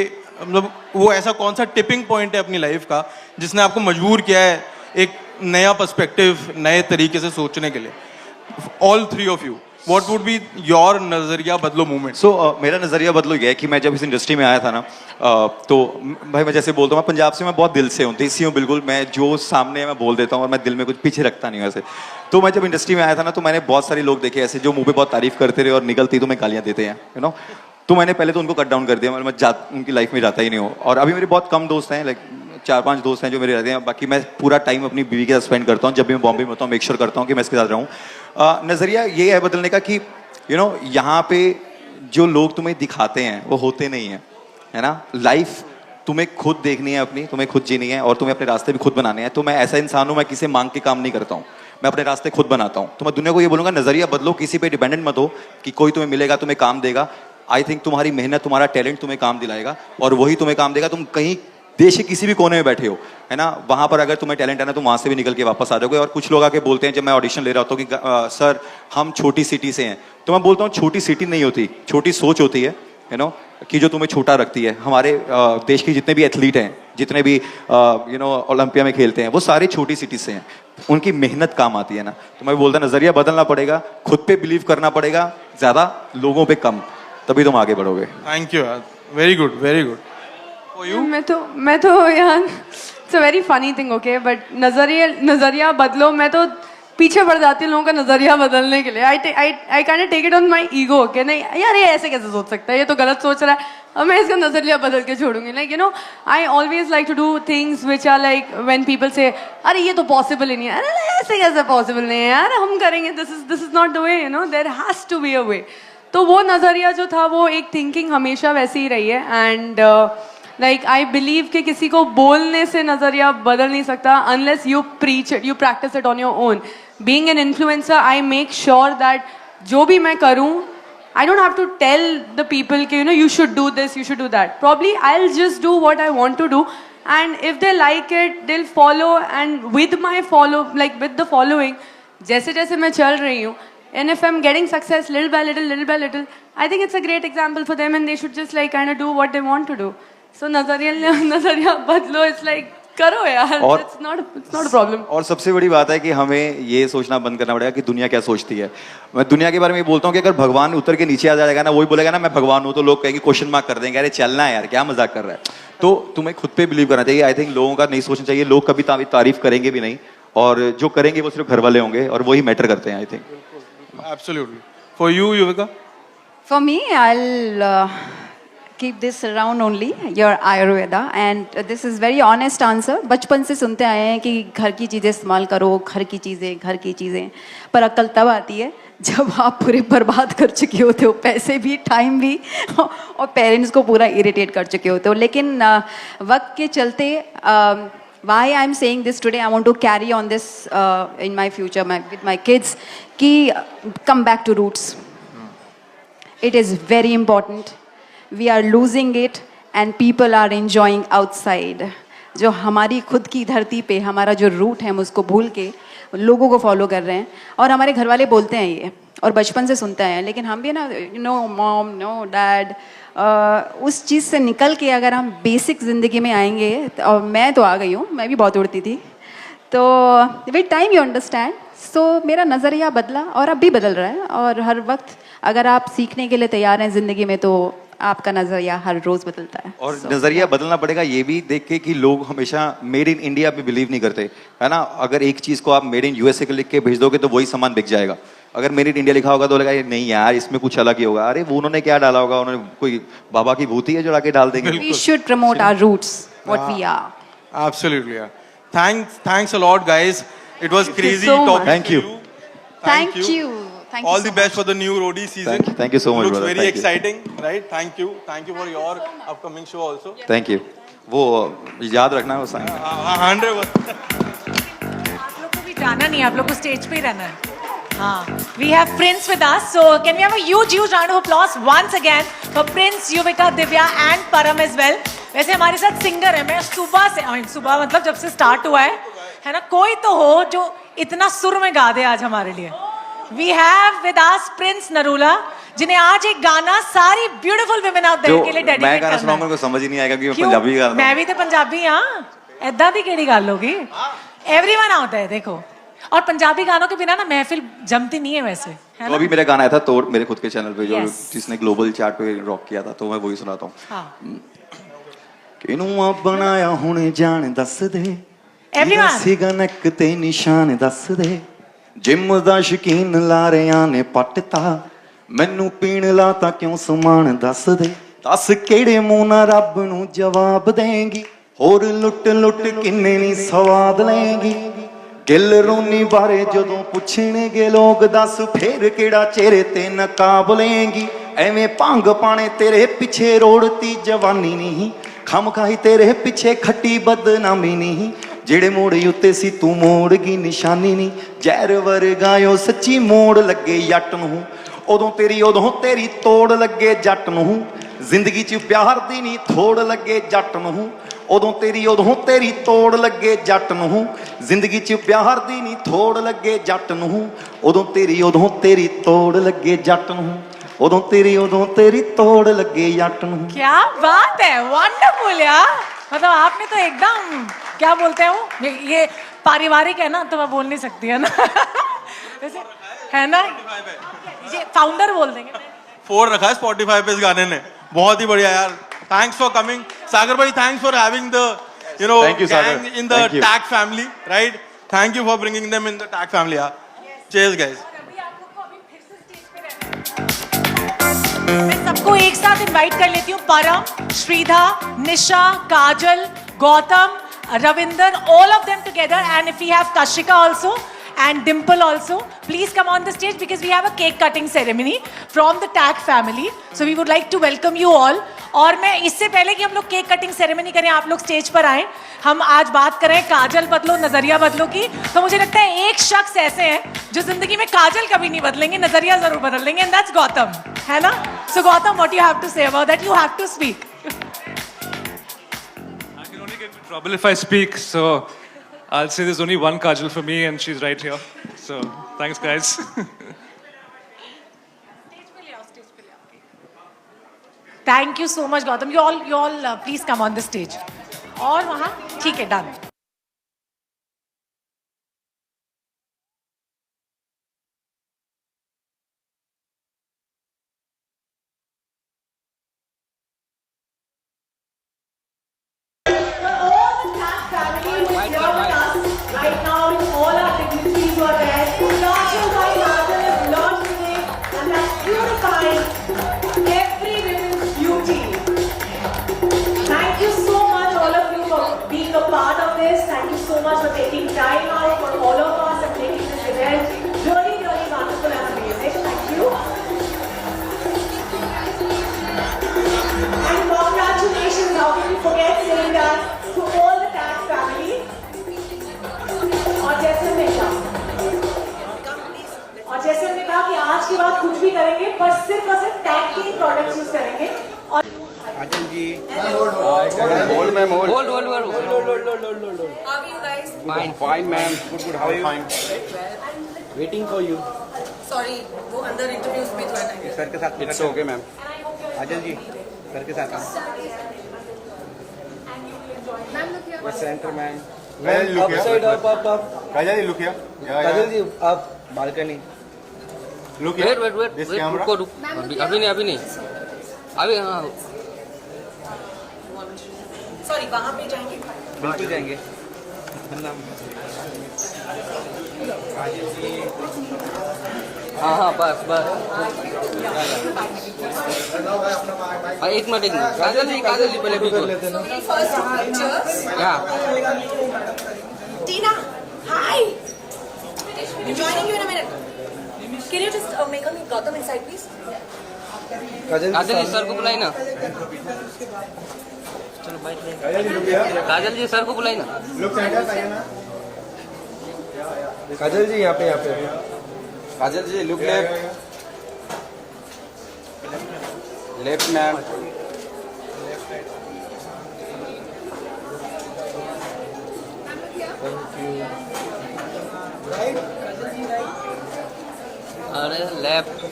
मतलब वो ऐसा कौन सा टिपिंग पॉइंट है अपनी लाइफ का जिसने आपको मजबूर किया है एक नया पर्सपेक्टिव, नए तरीके से सोचने के लिए. All three of you, what would be your नजरिया बदलो मूवमेंट? सो मेरा नजरिया बदलो ये है कि मैं जब इस इंडस्ट्री में आया था ना, तो भाई मैं जैसे बोलता हूँ, मैं पंजाब से, मैं बहुत दिल से हूँ, देसी हूँ बिल्कुल. मैं जो सामने मैं बोल देता हूँ और मैं दिल में कुछ पीछे रखता नहीं हूँ ऐसे. तो मैं जब इंडस्ट्री में आया था ना, तो मैंने बहुत सारे लोग देखे ऐसे जो मुंह पे बहुत तारीफ करते रहे और निकलती तो मैं गालियाँ देते हैं, यू नो. तो मैंने पहले तो उनको कट डाउन कर दिया. मैं उनकी लाइफ में जाता ही नहीं हूँ. और अभी मेरे बहुत कम दोस्त हैं, लाइक 4-5 दोस्त हैं जो मेरे रहते हैं. बाकी मैं पूरा टाइम अपनी बीवी के साथ स्पेंड करता हूँ. जब भी मैं बॉम्बे में होता हूँ, मेक श्योर करता हूँ कि मैं इसके साथ रहूँ. नज़रिया ये है बदलने का कि यू नो, यहाँ पे जो लोग तुम्हें दिखाते हैं वो होते नहीं हैं, है ना. लाइफ तुम्हें खुद देखनी है अपनी, तुम्हें खुद जीनी है और तुम्हें अपने रास्ते भी खुद बनाने हैं. तो मैं ऐसा इंसान हूँ, मैं किसी मांग के काम नहीं करता हूँ, मैं अपने रास्ते खुद बनाता हूँ. तो मैं दुनिया को ये बोलूँगा, नज़रिया बदलो, किसी पे डिपेंडेंट मत हो कि कोई तुम्हें मिलेगा, तुम्हें काम देगा. आई थिंक तुम्हारी मेहनत, तुम्हारा टैलेंट तुम्हें काम दिलाएगा और वही तुम्हें काम देगा. तुम कहीं देश के किसी भी कोने में बैठे हो, है ना, वहाँ पर अगर तुम्हें टैलेंट है ना, तुम वहाँ से भी निकल के वापस आ जाओगे. और कुछ लोग आके बोलते हैं जब मैं ऑडिशन ले रहा होता हूँ कि सर हम छोटी सिटी से हैं, तो मैं बोलता हूँ छोटी सिटी नहीं होती, छोटी सोच होती है, यू नो, कि जो तुम्हें छोटा रखती है. हमारे देश के जितने भी एथलीट हैं, जितने भी यू नो ओलंपिया में खेलते हैं, वो सारे छोटी सिटी से हैं. उनकी मेहनत काम आती है ना. तो मैं बोलता नजरिया बदलना पड़ेगा, खुद पे बिलीव करना पड़ेगा, ज्यादा लोगों पे कम, तभी तुम आगे बढ़ोगे. थैंक यू यार, very good, very good. For you? मैं तो यार, it's a very funny thing, okay, but नजरिया बदलो, मैं तो पीछे पड़ जाती हूँ लोगों का नजरिया बदलने के लिए. I kind of take it on my ego, okay. नहीं यार, ये ऐसे कैसे सोच सकता है, ये तो गलत सोच रहा है, अब मैं इसका नजरिया बदल के छोड़ूंगी. Like you know, I always like to do things which are like when people say अरे ये तो पॉसिबल ही नहीं है, अरे ऐसे कैसे पॉसिबल नहीं है यार, हम करेंगे, this is not the way, you know, there has to be a way. तो वो नजरिया जो था, वो एक थिंकिंग हमेशा वैसी ही रही है. एंड लाइक आई बिलीव कि किसी को बोलने से नजरिया बदल नहीं सकता unless you preach it, you practice it on your own. Being an influencer, I make sure that जो भी मैं करूँ, I don't have to tell the people कि you know you should do this, you should do that. Probably I'll just do what I want to do, and if they like it, they'll follow. And with my with the following, जैसे जैसे मैं चल रही हूँ, and if I'm getting success little by little, I think it's a great example for them, and they should just like kind of do what they want to do. So नजरिया बदलो, it's like करो यार, it's not a problem. और सबसे बड़ी बात है कि हमें ये सोचना बंद करना पड़ेगा कि दुनिया क्या सोचती है. मैं दुनिया के बारे में बोलता हूँ कि अगर भगवान उतर के नीचे आ जाएगा ना, वही बोलेगा ना मैं भगवान हूँ, तो लोग कहेंगे, क्वेश्चन मार्क कर देंगे, अरे चलना है यार, क्या मजाक कर रहा है. तो तुम्हें खुद पे बिलीव करना चाहिए. आई थिंक लोगों का नहीं सोचना चाहिए. लोग कभी तारीफ करेंगे भी नहीं, और जो करेंगे वो सिर्फ घर वाले होंगे, और वही मैटर करते हैं. I think absolutely. For you Yuvika? For me, I'll keep this around only, your Ayurveda, and this is very honest answer. बचपन से सुनते आए हैं कि घर की चीज़ें इस्तेमाल करो, घर की चीज़ें, पर अक्ल तब आती है जब आप पूरे बर्बाद कर चुके होते हो, पैसे भी, टाइम भी, और पेरेंट्स को पूरा इरिटेट कर चुके होते हो. लेकिन वक्त के चलते why I'm saying this today, I want to carry on this in my future with my kids, कि come back to roots. It is very important. We are losing it and people are enjoying outside. जो हमारी खुद की धरती पे हमारा जो root है हम उसको भूल के लोगों को फॉलो कर रहे हैं। और हमारे घर वाले बोलते हैं ये और बचपन से सुनते हैं, लेकिन हम भी ना नो मॉम नो डैड उस चीज़ से निकल के अगर हम बेसिक ज़िंदगी में आएंगे, और मैं तो आ गई हूँ, मैं भी बहुत उड़ती थी, तो विद टाइम यू अंडरस्टैंड। सो मेरा नज़रिया बदला और अब भी बदल रहा है, और हर वक्त अगर आप सीखने के लिए तैयार हैं ज़िंदगी में तो आपका नज़रिया हर रोज़ बदलता है। और नज़रिया बदलना पड़ेगा ये भी देख के कि लोग हमेशा मेड इन इंडिया पे बिलीव नहीं करते, है ना। अगर एक चीज़ को आप मेड इन यूएसए के लिख के भेज दोगे तो वही सामान बिक जाएगा। अगर मेड इन इंडिया लिखा होगा तो लगा ये नहीं यार इसमें कुछ अलग ही होगा, अरे वो उन्होंने क्या डाला होगा, उन्होंने कोई बाबा की भूती है जो लाके डाल देंगे। We should promote our roots, what we are. Absolutely, yeah. Thanks a lot, guys. It was crazy so talking Thank to you. you. Thank you. Thank you All so the best for the new roadie season. Thank you so much, Looks brother. very Thank you. exciting, right? Thank you for your upcoming show also. Thank you. वो याद रखना है वो sign. 100%. आप लोग को भी जाना नहीं है, आप लोग को स्टेज पे ही रहना है। हाँ, we have Prince with us, so can we have a huge round of applause once again for Prince, Yuvika, Divya and Param as well. वैसे हमारे साथ सिंगर है, मैं सुबह मतलब जब से स्टार्ट हुआ है ना, कोई तो हो जो इतना सुर में गा दे आज हमारे लिए। We have with us Prince Narula, जिन्हें आज एक गाना सारी beautiful women out there के लिए डेडिकेट करना है। मैं गाना सुनाऊंगा उनको समझ ही नहीं आएगा क्योंकि मैं पंजाबी गा रहा हूं। मैं भी तो पंजाबी हाँ, ऐदा दी केड़ी गल होगी। Everyone out there देखो, और पंजाबी गानों के बिना ना महफिल जमती नहीं है वैसे, है तो ना? अभी मेरा गाना आया था तोड़ मेरे खुद के चैनल पे जो Yes. जिसने ग्लोबल चार्ट पे रॉक किया था, तो मैं वही सुनाता हूँ। हाँ। किनू बनाया हुणे जान दस दे, Everyone. सीगा नक ते निशान दस दे, जिम दा शकीन लारियां ने पटता, मैनू पीण लाता क्यों समान दस दे, दस केड़े मूंह ना रब नू जवाब देंगी, होर लुट लुट किन्ने नी स्वाद लेंगी, गिल रोनी बारे जदों पुछणगे लोग दस फेर केड़ा चेहरे ते नकाब लेंगी, एवें भंग पाने तेरे पिछे रोड़ती जवानी नहीं, खम खाई तेरे पिछे खट्टी बदनामी नहीं, जेड़े मोड़ उत्ते सी तू मोड़ गी निशानी नहीं, जहर वर्गायो सच्ची मोड़ लगे जट नूं, उदों तेरी तोड़ लगे जट नूं, जिंदगी च प्यार दी नहीं थोड़ लगे जट नूं, उदों तेरी तोड़ लगे जट नूं, जिंदगी च प्यार दी नहीं थोड़ लगे जट नूं, उदों तेरी तोड़ लगे जट नूं, उदों तेरी तोड़ लगे जट नूं। क्या बात है, वंडरफुल यार। मतलब आपने तो एकदम क्या बोलते हैं वो, ये पारिवारिक है ना, तो मैं बोल नहीं सकती है ना। वैसे है ना, ये फाउंडर बोल देंगे। 4 रखा है Spotify पे इस गाने ने, बहुत ही बढ़िया यार। Thanks for coming, Sagar bhai. Thanks for having the Thank you, Sagar. gang in the Thank you. tag family, right? Thank you for bringing them in the tag family, yeah. Cheers, guys. मैं सबको एक साथ invite कर लेती हूँ। परम, श्रीधा, निशा, काजल, Gautam, Ravinder, all of them together, and if we have Kashika also and Dimple also, please come on the stage because we have a cake cutting ceremony from the tag family, so we would like to welcome you all. और मैं इससे पहले कि हम लोग cake cutting ceremony करें, आप लोग स्टेज पर आए, हम आज बात करें काजल बदलो नजरिया बदलो की। तो मुझे लगता है एक शख्स ऐसे हैं जो जिंदगी में काजल कभी नहीं बदलेंगे, नजरिया जरूर बदल लेंगे, एंड दैट्स गौतम, है ना? So Gautam, what you have to say about that? You have to speak. I can only get into trouble if I speak, so I'll say there's only one Kajal for me, and she's right here. So thanks, guys. Thank you so much Gautam. You all please come on the stage. और वहाँ ठीक है, done. For taking time out for all of us and making this event really, really wonderful and amazing. Thank you. And congratulations, how can we forget saying that to all the tag family. और जैसे हमने कहा कि आज के बाद कुछ भी करेंगे पर सिर्फ और सिर्फ टैग के प्रोडक्ट्स यूज करेंगे। और जी hold ma'am hold hold hold hold How are you guys? Fine fine ma'am good good how are you waiting for you Sorry, वो अंदर इंटरव्यूज में थोड़ा टाइम सर के साथ it's okay ma'am Kajal ji sir के साथ बस center ma'am well look side up Kajal ji look here Kajal ji आप balcony look wait wait wait this रुको कैमरा रुको अभी नहीं अभी हाँ सॉरी वहाँ पे जाएंगे बिल्कुल जाएंगे हाँ हाँ बस बस एक मिनट काजल जी पहले भी कर लेते हैं First two pictures. क्या Tina, hi. Joining you in a minute. Can you just make a Gautam inside, please? Kajal ji sir को बुलाई ना चलो बाइक काजल जी सर को बुलाई ना लुक सेंटर आइए ना काजल जी यहाँ पे काजल जी लुक लेफ्ट मैम अरे लेफ्ट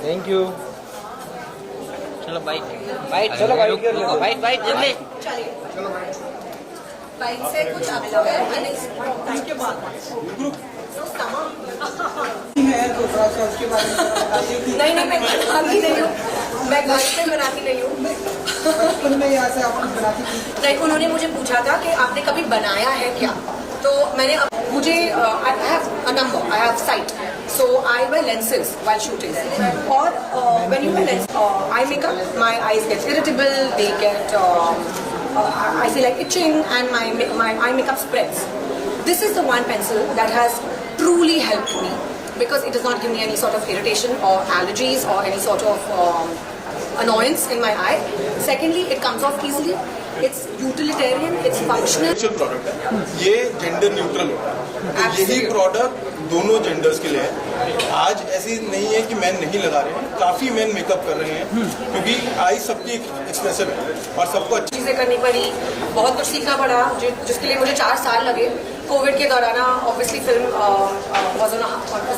थैंक यू चलो बाइक चलो बाइक जल्दी बाइक से कुछ अगला है थैंक यू बहुत नहीं मैं बनाती नहीं हूँ मैं घर पे बनाती नहीं हूँ नहीं उन्होंने मुझे पूछा था कि आपने कभी बनाया है क्या तो मैंने मुझे I have a number I have site so I wear lenses while shooting or when you wear lenses eye makeup my eyes get irritable they get I feel like itching and my eye makeup spreads. This is the one pencil that has truly helped me because it does not give me any sort of irritation or allergies or any sort of annoyance in my eye. Secondly, it comes off easily. It's utilitarian, it's functional. Product है ये gender neutral होता है तो यही product दोनों genders के लिए है आज ऐसी नहीं है कि मैन नहीं लगा रहे हैं काफी मैन मेकअप कर रहे हैं क्योंकि आई सबकी एक्सप्रेसिव है और सबको अच्छी चीजें करनी पड़ी बहुत कुछ सीखना पड़ा जिसके लिए मुझे 4 साल लगे कोविड के दौरान obviously film was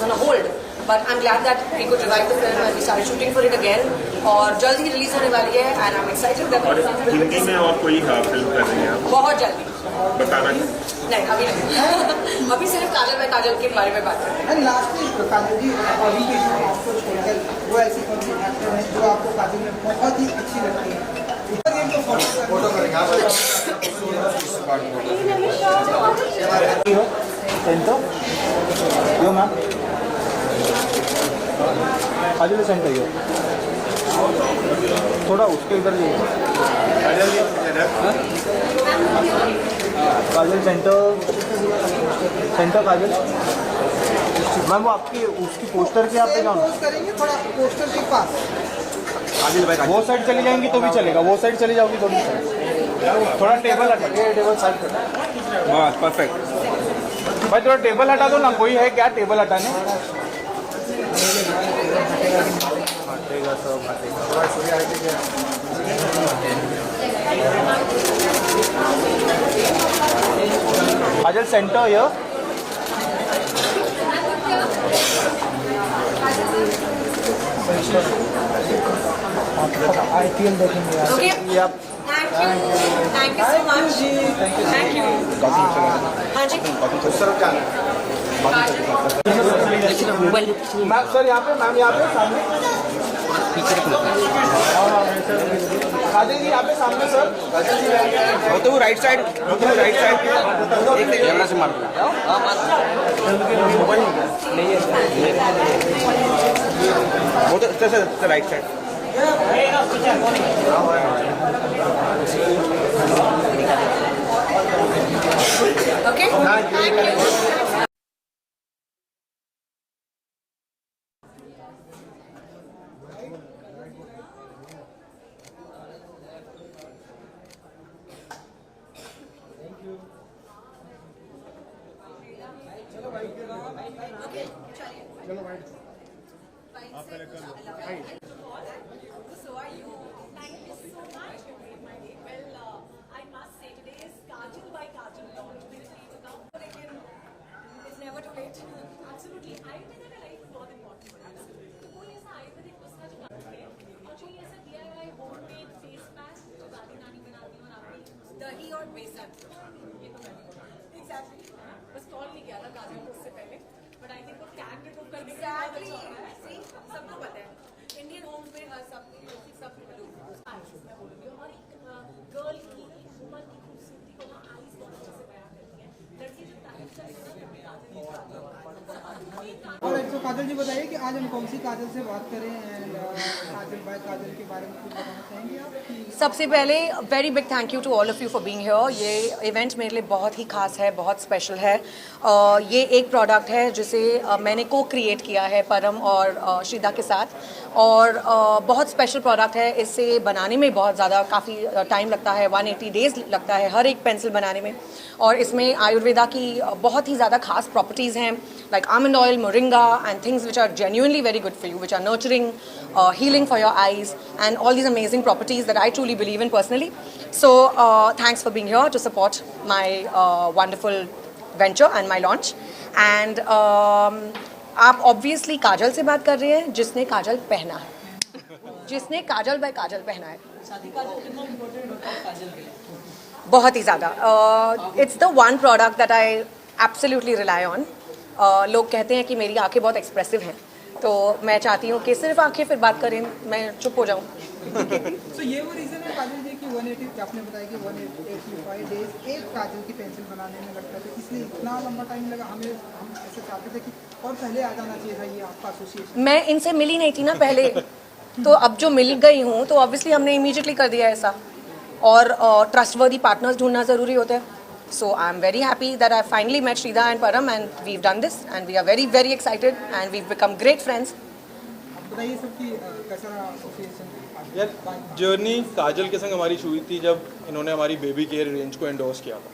on a hold but I am glad that we could revive the film and we started shooting for it again और जल्द ही रिलीज होने वाली है and I am excited that Hindi में और कोई फिल्म कर रही हैं आप बहुत जल्दी बताना नहीं अभी नहीं अभी सिर्फ काजल के बारे में बात करें एंड लास्टली काजल जी अभी के जो आपको छोड़कर वो ऐसी कौन सी एक्टर हैं जो आपको काजल में बहुत ही अच्छी लगती है फोटो करेंगे आप यो मैम काजल सेंटर यो थोड़ा उसके इधर काजल सेंटर काजल मैम वो आपकी उसकी पोस्टर के आप पे जाओ पोस्ट करेंगे थोड़ा पोस्टर के पास वो साइड चली जाएंगी तो भी चलेगा वो साइड चली जाओगी तो भी थोड़ा टेबल हटा टेबल साइड बस परफेक्ट भाई थोड़ा टेबल हटा दो ना कोई है क्या टेबल हटाने हटेगा सब काजल सेंटर हियर IPL देखेंगे Okay. Yep. Thank you so much. Thank you. हाँ जी मैम सर यहाँ पे मैम यहाँ पे सामने काजल जी यहाँ पे सामने सर वो तो राइट साइड कैमरा से मार वो तो right side Okay. Thank you. So I दही और बेसन ये तो एग्जैक्टली बस कॉल नहीं किया था काजल को उससे पहले बट आई थिंक वो कैन के कुक करने से सबको पता है इंडियन होम पे सब मैं बोलूँगी और एक गर्ल की वुमन की खूबसूरती को ना आईज बहुत अच्छे से बयां करती है लड़की जो तारीफ करती है और तो काजल जी बताइए कि आज हम कौन सी काजल से बात करें एंड काजल के बारे में कुछ बताना चाहेंगे आप? सबसे पहले very big thank you to all of you for being here. ये इवेंट मेरे लिए बहुत ही खास है, बहुत स्पेशल है। ये एक प्रोडक्ट है जिसे मैंने को क्रिएट किया है परम और श्रीदा के साथ और बहुत स्पेशल प्रोडक्ट है। इसे बनाने में बहुत ज़्यादा काफ़ी टाइम लगता है, 180 डेज़ लगता है हर एक पेंसिल बनाने में और इसमें आयुर्वेदा की बहुत ही ज़्यादा खास प्रॉपर्टीज़ हैं like almond oil, moringa and things which are genuinely very good for you, which are nurturing, healing for your eyes and all these amazing properties that I truly believe in personally. So thanks for being here to support my wonderful venture and my launch. And आप obviously काजल से बात कर रहे हैं जिसने काजल पहना है, जिसने काजल बाय काजल पहना है। बहुत ही ज़्यादा it's the one product that I absolutely rely on. लोग कहते हैं कि मेरी आंखें बहुत एक्सप्रेसिव हैं तो मैं चाहती हूँ कि सिर्फ आंखें फिर बात करें, मैं चुप हो जाऊँ। So ये वो रीज़न है काजल जी कि 180 आपने बताया कि 185 डेज एक काजल की पेंसिल बनाने में लगता है, इसलिए इतना लंबा टाइम लगा। हम ऐसे चाहते थे कि और पहले आ जाना चाहिए था ये आपका एसोसिएशन। मैं इनसे मिली नहीं थी ना पहले तो अब जो मिल गई हूँ तो ऑब्वियसली हमने इमीडिएटली कर दिया ऐसा और ट्रस्टवर्दी पार्टनर्स ढूंढना ज़रूरी होता है। So I'm very happy that I finally met Shrida and Param and we've done this and we are very very excited and we've become great friends. बताइए सबकी कैसा रहा एसोसिएशन? यार जर्नी काजल के संग हमारी शुरू हुई थी जब इन्होंने हमारी बेबी केयर रेंज को एंडोर्स किया था।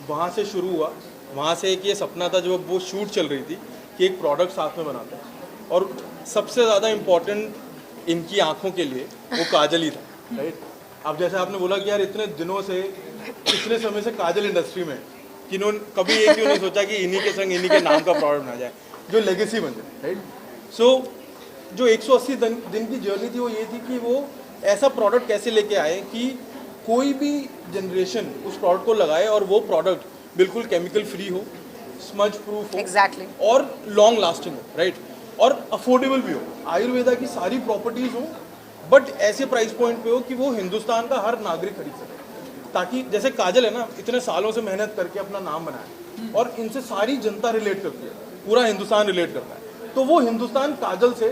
वहाँ से शुरू हुआ, वहाँ से एक ये सपना था जब वो शूट चल रही थी कि एक प्रोडक्ट साथ में बनाते हैं और सबसे ज़्यादा इम्पोर्टेंट इनकी आँखों के लिए वो काजल ही था, राइट। अब जैसे आपने बोला कि यार इतने दिनों से इतने समय से काजल इंडस्ट्री में कि इन्होंने कभी ये क्यों नहीं सोचा कि इन्हीं के संग इन्हीं के नाम का प्रोडक्ट बना जाए जो लेगेसी बन जाए, राइट। सो जो 180 दिन की जर्नी थी वो ये थी कि वो ऐसा प्रोडक्ट कैसे लेके आए कि कोई भी जनरेशन उस प्रोडक्ट को लगाए और वो प्रोडक्ट बिल्कुल केमिकल फ्री हो, स्मज प्रूफ हो, Exactly. और लॉन्ग लास्टिंग हो, राइट, और अफोर्डेबल भी हो। आयुर्वेदा की सारी प्रॉपर्टीज़ हो बट ऐसे प्राइस पॉइंट पे हो कि वो हिंदुस्तान का हर नागरिक खरीद सके। ताकि जैसे काजल है ना, इतने सालों से मेहनत करके अपना नाम बनाया और इनसे सारी जनता रिलेट करती है, पूरा हिंदुस्तान रिलेट करता है, तो वो हिंदुस्तान काजल से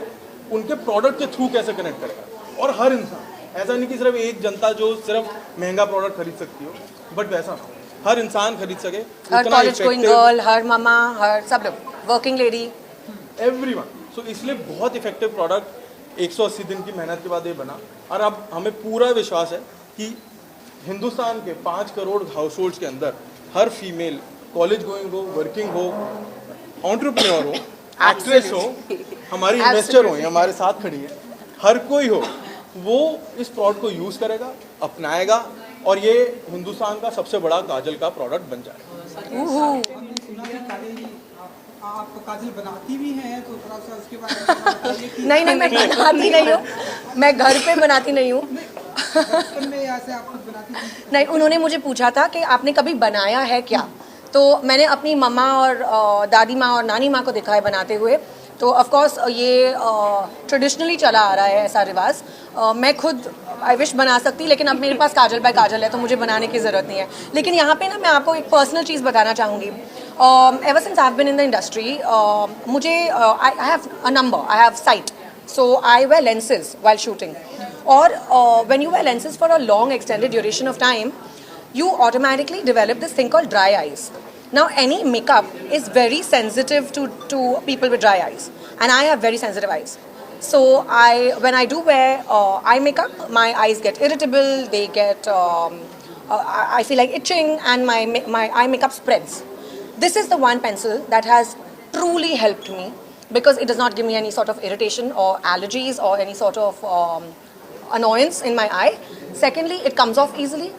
उनके प्रोडक्ट के थ्रू कैसे कनेक्ट करेगा। और हर इंसान, ऐसा नहीं कि सिर्फ एक जनता जो सिर्फ महंगा प्रोडक्ट खरीद सकती हो, बट वैसा ना, हर इंसान खरीद सके। हर कॉलेज गोइंग गर्ल, हर मामा, हर सब लोग, वर्किंग लेडी, एवरीवन। सो इसलिए बहुत इफेक्टिव प्रोडक्ट 180 दिन की मेहनत के बाद ये बना और अब हमें पूरा विश्वास है कि हिंदुस्तान के 5 करोड़ हाउस होल्ड्स के अंदर हर फीमेल कॉलेज गोइंग हो, वर्किंग हो, एंटरप्रेन्योर हो, एक्ट्रेस हो, हमारी इन्वेस्टर हो, हमारे साथ खड़ी है, हर कोई हो, वो इस प्रोडक्ट को यूज़ करेगा, अपनाएगा और ये हिंदुस्तान का सबसे बड़ा काजल का प्रोडक्ट बन जाएगा। आप काजल बनाती भी हैं तो थोड़ा सा उसके बारे में बताइए कि नहीं मैं बनाती नहीं हूँ, मैं घर पे बनाती नहीं हूँ। बचपन में ऐसे आप खुद बनाती थी? नहीं, उन्होंने मुझे पूछा था कि आपने कभी बनाया है क्या, तो मैंने अपनी मम्मा और दादी माँ और नानी माँ को देखा है बनाते हुए। तो ऑफ कोर्स ये ट्रेडिशनली चला आ रहा है ऐसा रिवाज। मैं खुद आई विश बना सकती, लेकिन अब मेरे पास काजल बाय काजल है तो मुझे बनाने की ज़रूरत नहीं है। लेकिन यहाँ पे ना मैं आपको एक पर्सनल चीज़ बताना चाहूँगी। Ever since I have been in the industry, मुझे I have a number, I have sight, so I wear lenses while shooting. Or when you wear lenses for a long extended duration of time, you automatically develop this thing called dry eyes. Now any makeup is very sensitive to people with dry eyes, and I have very sensitive eyes. So when I do wear eye makeup, my eyes get irritable, they get I feel like itching, and my eye makeup spreads. This is the one pencil that has truly helped me because it does not give me any sort of irritation or allergies or any sort of annoyance in my eye. Secondly, it comes off easily.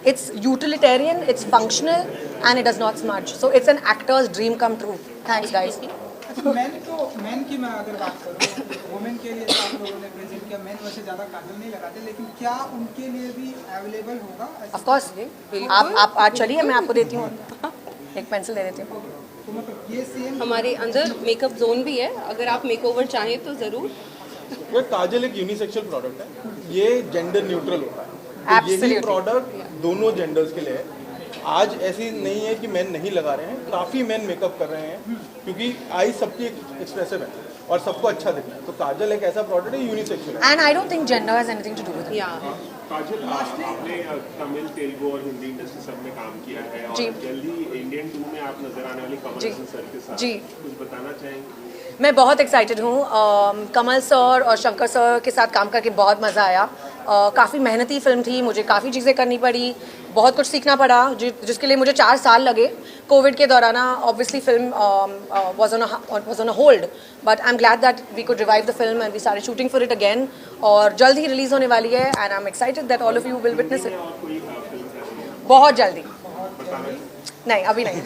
It's utilitarian, it's functional, and it does not smudge. So it's an actor's dream come true. Thanks, guys. Man की मैं अगर बात करूँ women के लिए जो आप लोगों ने प्रेजेंट किया, मेन वैसे ज़्यादा काजल नहीं लगाते, लेकिन क्या उनके लिए भी अवेलेबल होगा? ऑफ कोर्स, आप आज चलिए, मैं आपको देती हूँ एक पेंसिल दे देती हूँ। तो मतलब ये सेम हमारे अंदर मेकअप जोन भी है, अगर आप मेकओवर चाहें तो ज़रूर। वो काजल एक यूनिसेक्सुअल प्रोडक्ट है, ये जेंडर न्यूट्रल होता है, तो यही प्रोडक्ट दोनों जेंडर्स के लिए है। आज ऐसी नहीं है कि मेन नहीं लगा रहे हैं, काफ़ी मेन मेकअप कर रहे हैं, क्योंकि आई सबकी एक्सप्रेसिव है और सबको अच्छा दिखना है। तो काजल एक ऐसा प्रोडक्ट है यूनिसेक्सुअल है। And I don't think gender has anything to do with it. Kajal, आपने तमिल, तेलुगु और हिंदी इंडस्ट्री सब में काम किया है और जल्दी इंडियन 2 में आप नजर आने वाली कमल हसन सर के साथ कुछ बताना चाहेंगे? मैं बहुत एक्साइटेड हूँ। कमल सर और शंकर सर के साथ काम करके बहुत मज़ा आया। काफ़ी मेहनती फिल्म थी, मुझे काफ़ी चीज़ें करनी पड़ी, बहुत कुछ सीखना पड़ा, जिसके लिए मुझे 4 साल लगे। कोविड के दौरान obviously film was on a hold, but I am glad that we could revive the film and we started shooting for it again, और जल्द ही रिलीज होने वाली है and I am excited that all of you will witness it बहुत जल्दी। नहीं, अभी नहीं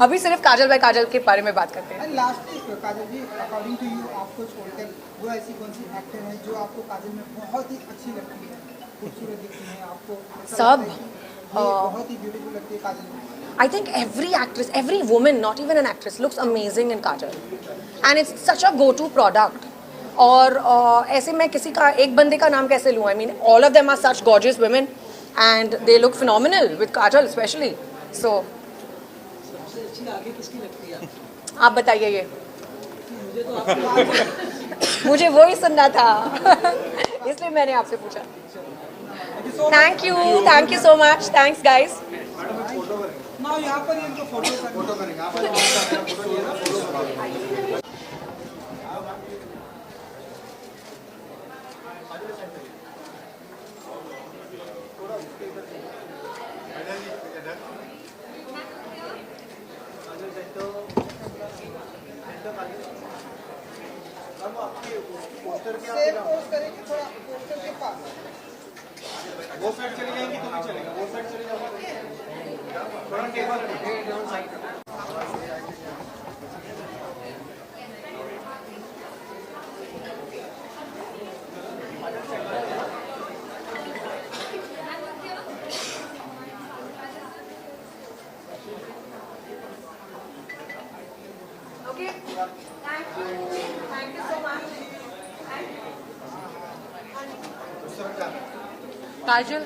अभी सिर्फ काजल बाय काजल के बारे में बात करते हैं। Lastly Kajal ji, according to you, आपको छोड़कर वो ऐसी कौन सी एक्टर है जो आपको काजल में बहुत ही अच्छी लगती है, खूबसूरत दिखती है, आपको सब बहुत ही ब्यूटीफुल लगती है काजल में? I think every actress, every woman, not even an actress, looks amazing in Kajal, and it's such a go-to product. और ऐसे मैं किसी का एक बंदे का नाम कैसे लूँ? I mean, all of them are such gorgeous women, and they look phenomenal with Kajal especially. So, सबसे अच्छी आगे किसकी लगती है? आप बताइए ये। मुझे तो आपकी मुझे वो ही सुनना था इसलिए मैंने आपसे पूछा। Thank you so much, thanks guys. ना यहाँ पर इनको फोटो करेंगे, आप वो साइड चली जाएंगी तो भी चलेगा, वो साइड चले जाओगे थोड़ा table side. Okay, thank you so much. Kajal.